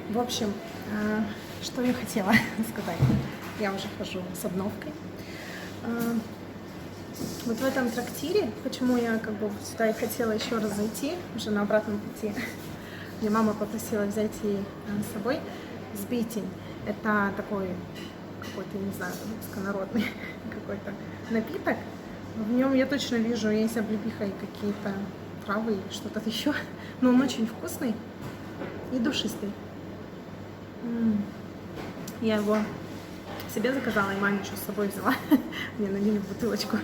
В общем, что я хотела сказать. Я уже хожу с обновкой. Вот в этом трактире, почему я как бы сюда и хотела еще раз зайти, уже на обратном пути. Мне мама попросила взять ей с собой сбитень. Это такой какой-то, не знаю, руссконародный какой-то напиток. В нем я точно вижу, есть облепиха и какие-то травы и что-то еще. Но он очень вкусный и душистый. Я его себе заказала и маме еще с собой взяла. Мне налили в бутылочку.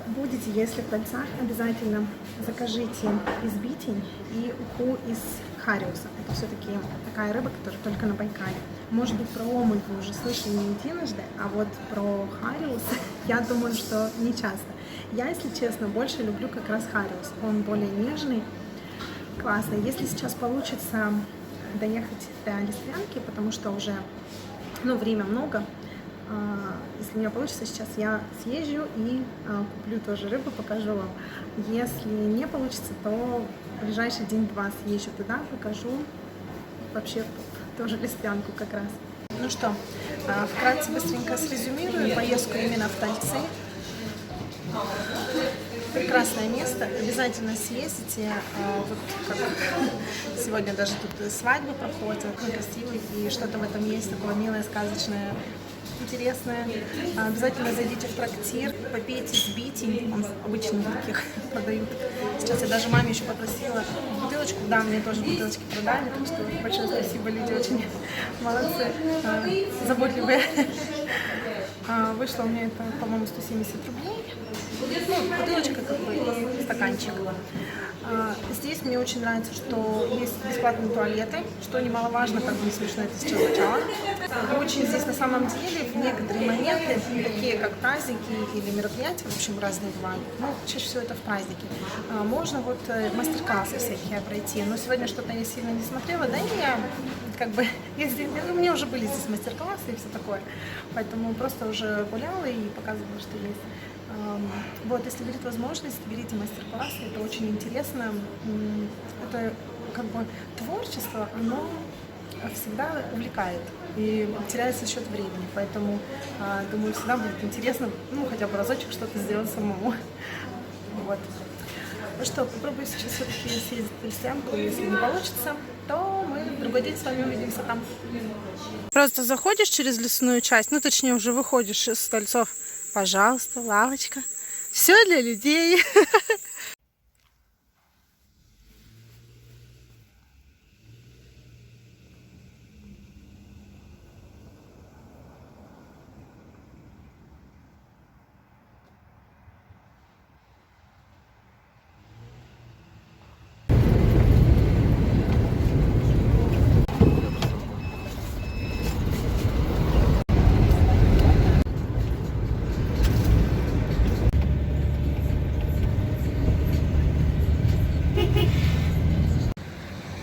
Будете, если в кольцах, обязательно закажите избитень и уху из хариуса. Это все-таки такая рыба, которая только на Байкале. Может быть, про омуль вы уже слышали не единожды, а вот про хариус я думаю, что не часто. Я, если честно, больше люблю как раз хариус. Он более нежный, классный. Если сейчас получится доехать до Листвянки, потому что уже время много, если у меня получится, сейчас я съезжу и куплю тоже рыбу, покажу вам. Если не получится, то в ближайший день-два съезжу туда, покажу вообще тоже Листвянку как раз. Ну что, вкратце быстренько срезюмирую поездку именно в Тальцы. Прекрасное место, обязательно съездите. Вот как сегодня даже тут свадьбы проходят, очень красивые, и что-то в этом есть такое милое, сказочное, интересное. Обязательно зайдите в трактир, попейте сбитень, он обычно таких продают. Сейчас я даже маме еще попросила бутылочку, да, мне тоже бутылочки продали, так что большое спасибо, люди очень молодцы, заботливые. Вышло у меня это, по-моему, 170 рублей. Бутылочка как бы и стаканчик. Здесь мне очень нравится, что есть бесплатные туалеты, что немаловажно, как бы не смешно это сейчас звучало. Очень здесь на самом деле в некоторые моменты, такие как праздники или мероприятия, в общем, разные бывают, чаще всего это в праздники, можно вот мастер-классы всякие пройти. Но сегодня что-то я сильно не смотрела, да и я как бы, у меня уже были здесь мастер-классы и все такое, поэтому просто уже гуляла и показывала, что есть. Вот, если будет возможность, берите мастер-классы, это очень интересно. Это как бы творчество, оно всегда увлекает и теряется счет времени, поэтому, думаю, всегда будет интересно, хотя бы разочек что-то сделать самому. Вот. Ну что, попробую сейчас все-таки съездить в Листвянку, если не получится, то мы в другой день с вами увидимся там. Просто заходишь через лесную часть, точнее уже выходишь из Тальцов. Пожалуйста, лавочка. Все для людей.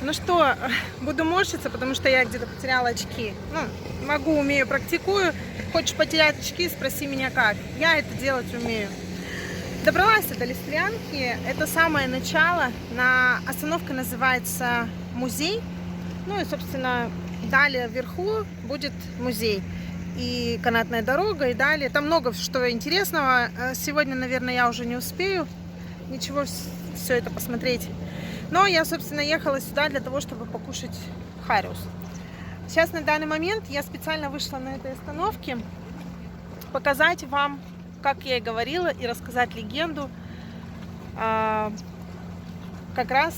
Ну что, буду морщиться, потому что я где-то потеряла очки. Могу, умею, практикую. Хочешь потерять очки, спроси меня как. Я это делать умею. Добралась до Листвянки. Это самое начало. Остановка называется музей. И, собственно, далее вверху будет музей. И канатная дорога, и далее. Там много что интересного. Сегодня, наверное, я уже не успею ничего все это посмотреть. Но я, собственно, ехала сюда для того, чтобы покушать хариус. Сейчас на данный момент я специально вышла на этой остановке показать вам, как я и говорила, и рассказать легенду как раз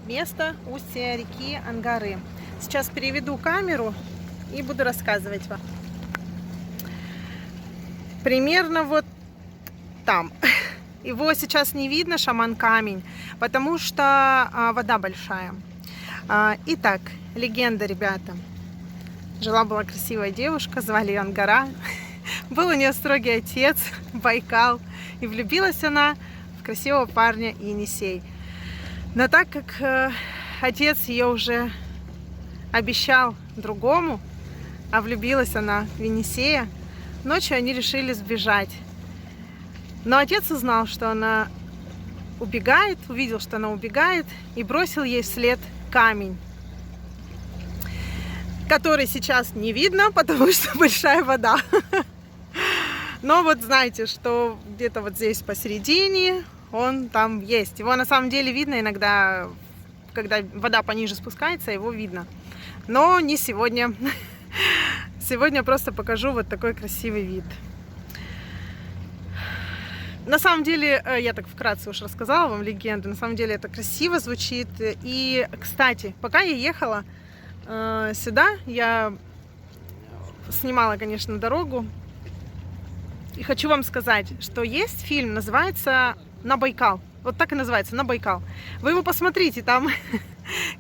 место устья реки Ангары. Сейчас переведу камеру и буду рассказывать вам. Примерно вот там. Его сейчас не видно, шаман камень, потому что вода большая. Итак, легенда, ребята. Жила-была красивая девушка, звали ее Ангара. Был у нее строгий отец, Байкал. И влюбилась она в красивого парня Енисей. Но так как отец ее уже обещал другому, а влюбилась она в Енисея, ночью они решили сбежать. Но отец узнал, что она убегает, увидел, что она убегает, и бросил ей вслед камень, который сейчас не видно, потому что большая вода. Но вот знаете, что где-то вот здесь посередине он там есть. Его на самом деле видно иногда, когда вода пониже спускается, его видно. Но не сегодня. Сегодня просто покажу вот такой красивый вид. На самом деле, я так вкратце уж рассказала вам легенду, на самом деле это красиво звучит. И, кстати, пока я ехала сюда, я снимала, конечно, дорогу. И хочу вам сказать, что есть фильм, называется «На Байкал». Вот так и называется, «На Байкал». Вы его посмотрите, там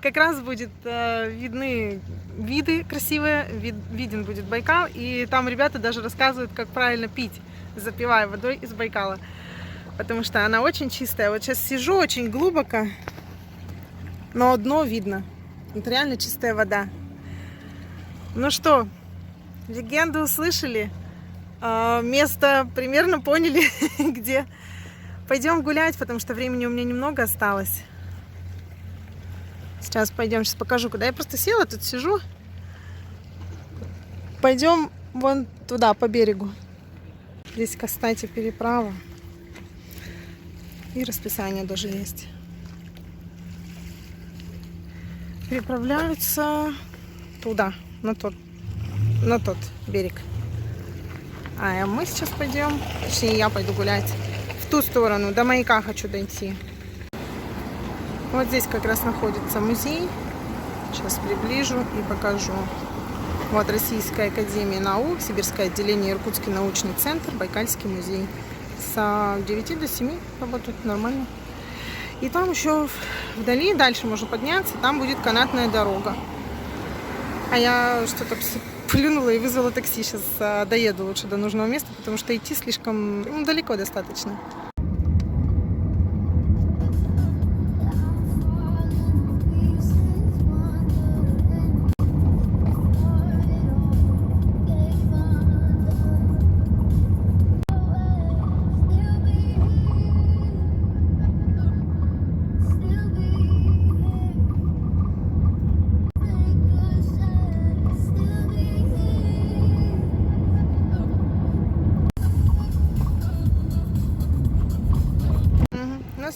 как раз будет видны виды красивые, виден будет Байкал. И там ребята даже рассказывают, как правильно пить, запивая водой из Байкала. Потому что она очень чистая. Вот сейчас сижу очень глубоко, но дно видно. Это реально чистая вода. Ну что, легенду услышали? Место примерно поняли, где. Пойдем гулять, потому что времени у меня немного осталось. Сейчас пойдем, сейчас покажу, куда. Я просто села, тут сижу. Пойдем вон туда, по берегу. Здесь, кстати, переправа. И расписание даже есть. Переправляются туда, на тот берег. А мы сейчас пойдем, точнее я пойду гулять в ту сторону, до маяка хочу дойти. Вот здесь как раз находится музей. Сейчас приближу и покажу. Вот Российская академия наук, Сибирское отделение, Иркутский научный центр, Байкальский музей. С 9 до 7 работают нормально. И там еще вдали, дальше можно подняться, там будет канатная дорога. А я что-то плюнула и вызвала такси. Сейчас доеду лучше до нужного места, потому что идти слишком далеко достаточно.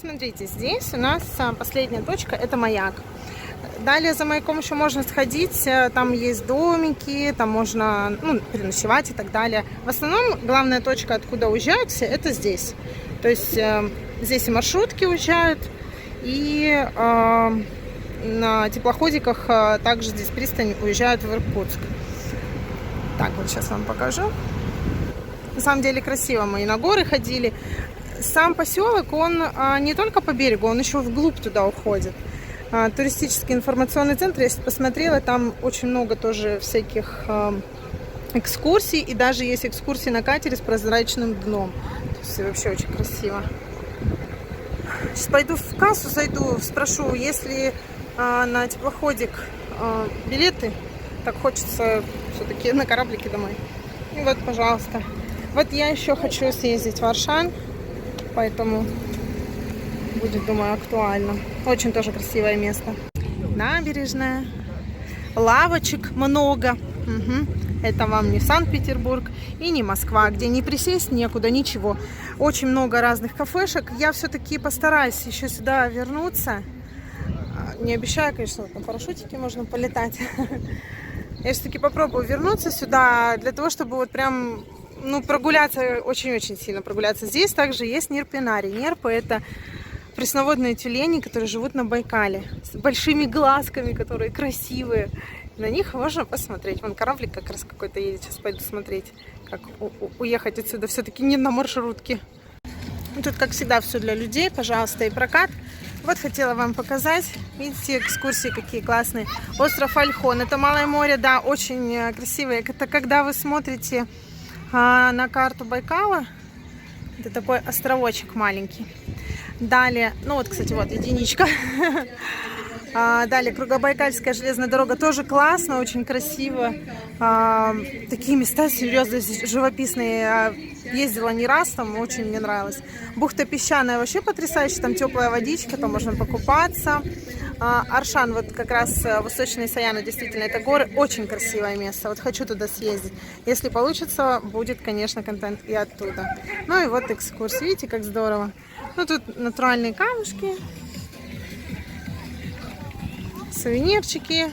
Смотрите, здесь у нас последняя точка, это маяк. Далее за маяком еще можно сходить, там есть домики, там можно переночевать и так далее. В основном главная точка, откуда уезжают все, это здесь. То есть здесь и маршрутки уезжают, и на теплоходиках также здесь пристань уезжают в Иркутск. Так, вот сейчас вам покажу. На самом деле красиво, мы и на горы ходили. Сам поселок, он не только по берегу, он еще вглубь туда уходит. Туристический информационный центр, если посмотрела, там очень много тоже всяких экскурсий. И даже есть экскурсии на катере с прозрачным дном. То есть вообще очень красиво. Сейчас пойду в кассу, зайду, спрошу, есть ли на теплоходик билеты. Так хочется все-таки на кораблике домой. И вот, пожалуйста. Вот я еще хочу съездить в Аршан. Поэтому будет, думаю, актуально. Очень тоже красивое место. Набережная. Лавочек много. Угу. Это вам не Санкт-Петербург и не Москва, где не присесть некуда, ничего. Очень много разных кафешек. Я все-таки постараюсь еще сюда вернуться. Не обещаю, конечно, вот на парашютике можно полетать. Я все-таки попробую вернуться сюда для того, чтобы вот прям... прогуляться, очень-очень сильно прогуляться. Здесь также есть нерпинарий. Нерпы — это пресноводные тюлени, которые живут на Байкале. С большими глазками, которые красивые. На них можно посмотреть. Вон кораблик как раз какой-то едет. Сейчас пойду смотреть, как уехать отсюда. Все-таки не на маршрутке. Тут, как всегда, все для людей. Пожалуйста, и прокат. Вот хотела вам показать. Видите, экскурсии какие классные. Остров Ольхон. Это Малое море, да, очень красивое. Это когда вы смотрите на карту Байкала, это такой островочек маленький. Далее, вот, кстати, вот единичка. Далее Кругобайкальская железная дорога, тоже классно, очень красиво. Такие места серьезно живописные. Ездила не раз, там очень мне нравилось. Бухта песчаная вообще потрясающая, там теплая водичка, там можно покупаться. Аршан, вот как раз Восточный Саяна, действительно, это горы, очень красивое место. Вот хочу туда съездить. Если получится, будет, конечно, контент и оттуда. Ну и вот экскурсия, видите, как здорово. Ну тут натуральные камушки, сувенирчики.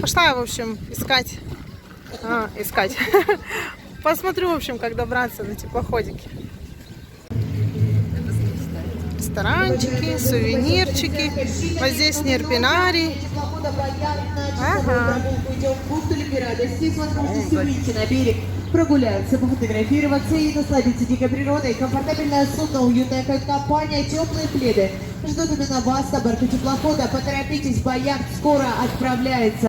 Пошла я, в общем, искать. Посмотрю, в общем, как добраться до теплоходики. Ресторанчики, сувенирчики. Вот здесь нерпинарий. Ага. На берег прогуляться, пофотографироваться и насладиться дикой природой. Комфортабельное судно, уютная компания, теплые пледы ждут именно вас на борту теплохода. Поторопитесь, бояк скоро отправляется.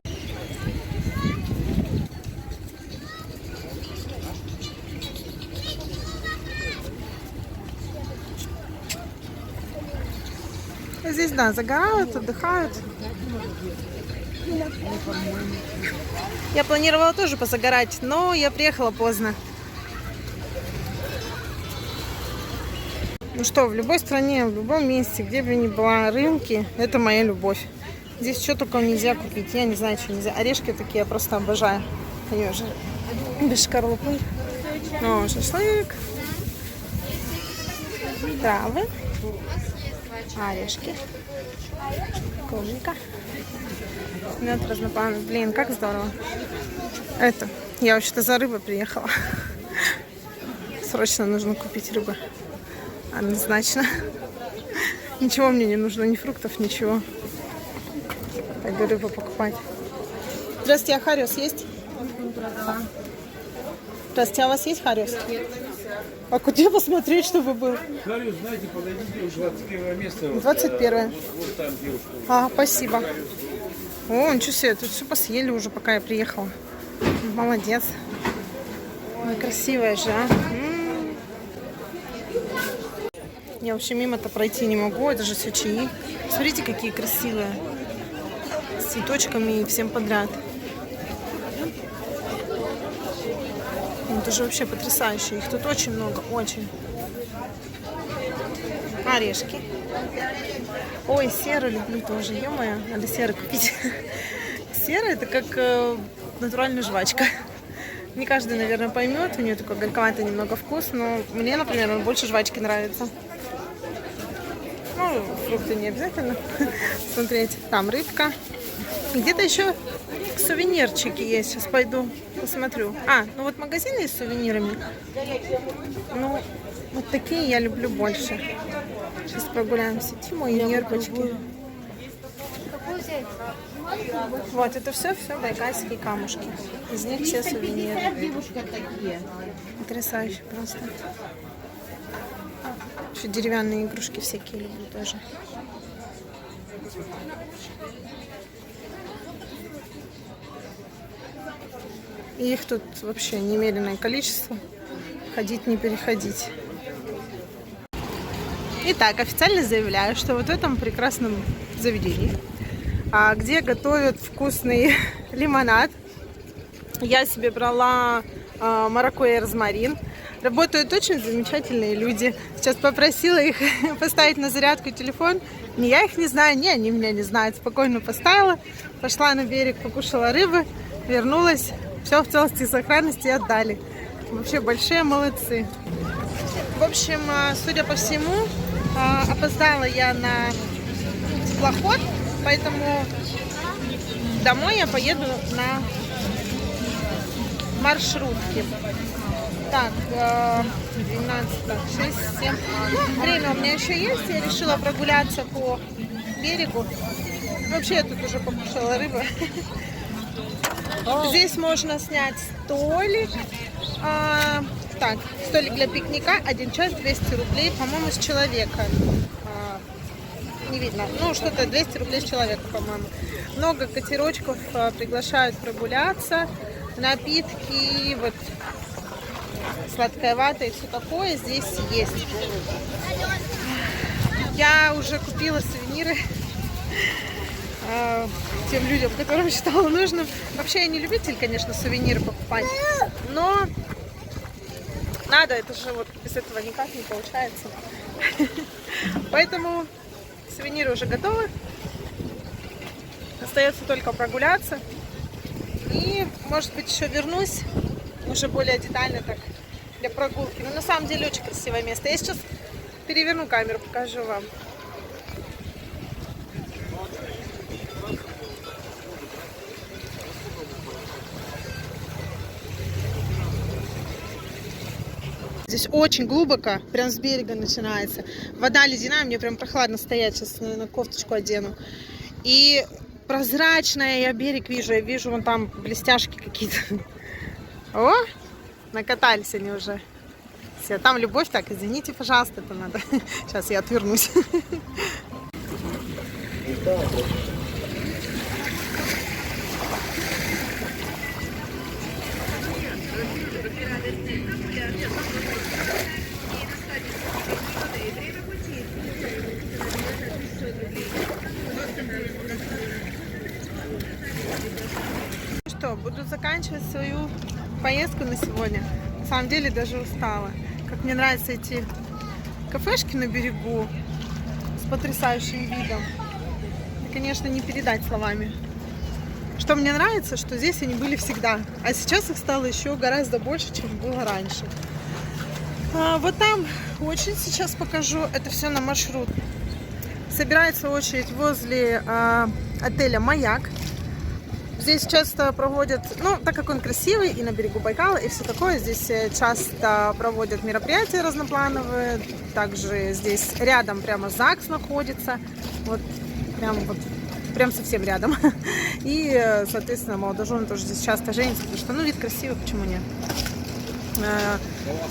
Здесь, да, загорают, отдыхают. Я планировала тоже позагорать, но я приехала поздно. Ну что, в любой стране, в любом месте, где бы ни была, рынки, это моя любовь. Здесь что только нельзя купить, я не знаю, что нельзя. Орешки такие я просто обожаю. Они уже без шкарлупы. О, шашлык. Травы. Орешки. Клубника. Мед разноплановый. Блин, как здорово. Это, я вообще-то за рыбой приехала. Срочно нужно купить рыбу. Однозначно. Ничего мне не нужно, ни фруктов, ничего. Пойду рыбу покупать. Здравствуйте, а хариус есть? Здравствуйте, а у вас есть хариус? А где посмотреть, чтобы был? Хариус, знаете, подойдите, уже 21 место. 21. Вот там девушка. А, спасибо. О, ничего себе, тут все посъели уже, пока я приехала. Молодец. Ой, красивая же, а. Я вообще мимо-то пройти не могу, это же все чаи. Смотрите, какие красивые. С цветочками и всем подряд. Это же вообще потрясающе. Их тут очень много, очень. Орешки. Ой, серу люблю тоже. Ё-моё, надо серу купить. Сера это как натуральная жвачка. Не каждый, наверное, поймет. У нее такой горьковатый немного вкус. Но мне, например, он больше жвачки нравится. Ну, фрукты не обязательно смотреть. Там рыбка. Где-то еще сувенирчики есть. Сейчас пойду посмотрю. А, ну вот магазины с сувенирами. Ну, вот такие я люблю больше. Сейчас прогуляемся. Тиму и нерпочки. Вот, это все байкальские камушки. Из них все сувениры. Потрясающе просто. Еще деревянные игрушки всякие люблю тоже. И их тут вообще немеренное количество. Ходить не переходить. Итак, официально заявляю, что вот в этом прекрасном заведении, где готовят вкусный лимонад, я себе брала маракуйя и розмарин. Работают очень замечательные люди. Сейчас попросила их поставить на зарядку телефон. Ни я их не знаю, ни они меня не знают. Спокойно поставила, пошла на берег, покушала рыбы, вернулась. Все в целости и сохранности отдали. Вообще большие молодцы. В общем, судя по всему, опоздала я на теплоход, поэтому домой я поеду на маршрутке. Так, 12, так, 6, 7. Ну, время у меня еще есть. Я решила прогуляться по берегу. Вообще, я тут уже покушала рыбы. Здесь можно снять столик. Так, столик для пикника, 1 час 200 рублей, по-моему, с человека. Не видно. Ну, что-то 200 рублей с человека, по-моему. Много катерочков приглашают прогуляться. Напитки, вот сладкая вата и все такое здесь есть. Я уже купила сувениры тем людям, которым считала нужным. Вообще я не любитель, конечно, сувениры покупать, но надо, это же вот без этого никак не получается. Поэтому сувениры уже готовы. Остается только прогуляться. И, может быть, еще вернусь уже более детально так для прогулки. Но на самом деле очень красивое место. Я сейчас переверну камеру, покажу вам. Здесь очень глубоко, прям с берега начинается. Вода ледяная, мне прям прохладно стоять. Сейчас, наверное, кофточку одену. И прозрачная, я берег вижу. Я вижу вон там блестяшки какие-то. О, накатались они уже. Все, там любовь, так, извините, пожалуйста, это надо. Сейчас я отвернусь. Что, буду заканчивать свою поездку на сегодня. На самом деле даже устала. Как мне нравятся эти кафешки на берегу с потрясающим видом. И, конечно, не передать словами. Что мне нравится, что здесь они были всегда. А сейчас их стало еще гораздо больше, чем было раньше. Вот там очередь сейчас покажу. Это все на маршрут. Собирается очередь возле отеля «Маяк». Здесь часто проводят, ну, так как он красивый, и на берегу Байкала, и все такое, здесь часто проводят мероприятия разноплановые. Также здесь рядом прямо ЗАГС находится, вот прям совсем рядом. И, соответственно, молодожены тоже здесь часто женятся, потому что, ну, вид красивый, почему нет?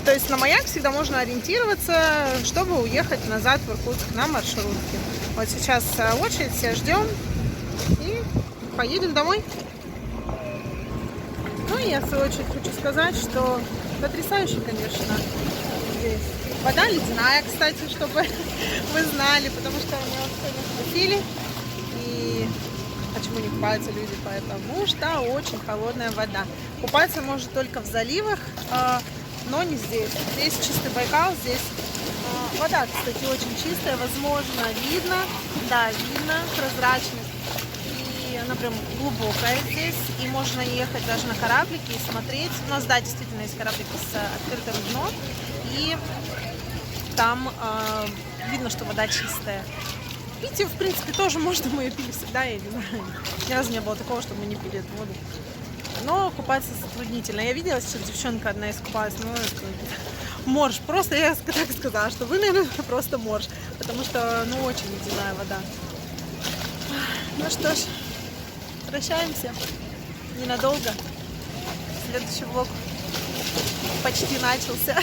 То есть на Маяк всегда можно ориентироваться, чтобы уехать назад в Иркутск на маршрутке. Вот сейчас очередь, все ждем и поедем домой. Ну и я в свою очередь хочу сказать, что потрясающе, конечно, здесь. Вода ледяная, кстати, чтобы вы знали, потому что меня вот сегодня спросили, и почему не купаются люди, потому что очень холодная вода. Купаться может только в заливах, но не здесь. Здесь чистый Байкал, здесь вода, кстати, очень чистая, возможно, видно, да, видно прозрачность. И она прям глубокая здесь, и можно ехать даже на кораблике и смотреть. У нас, да, действительно есть кораблики с открытым дном, и там видно, что вода чистая. Пить ее, в принципе, тоже можно, мы ее пили всегда, я не знаю, ни разу не было такого, чтобы мы не пили эту воду. Но купаться затруднительно. Я видела, что девчонка одна искупалась, ну, морж. Просто я так сказала, что вы, наверное, просто морж, потому что, ну, очень ледяная вода. Ну что ж, прощаемся ненадолго. Следующий влог почти начался.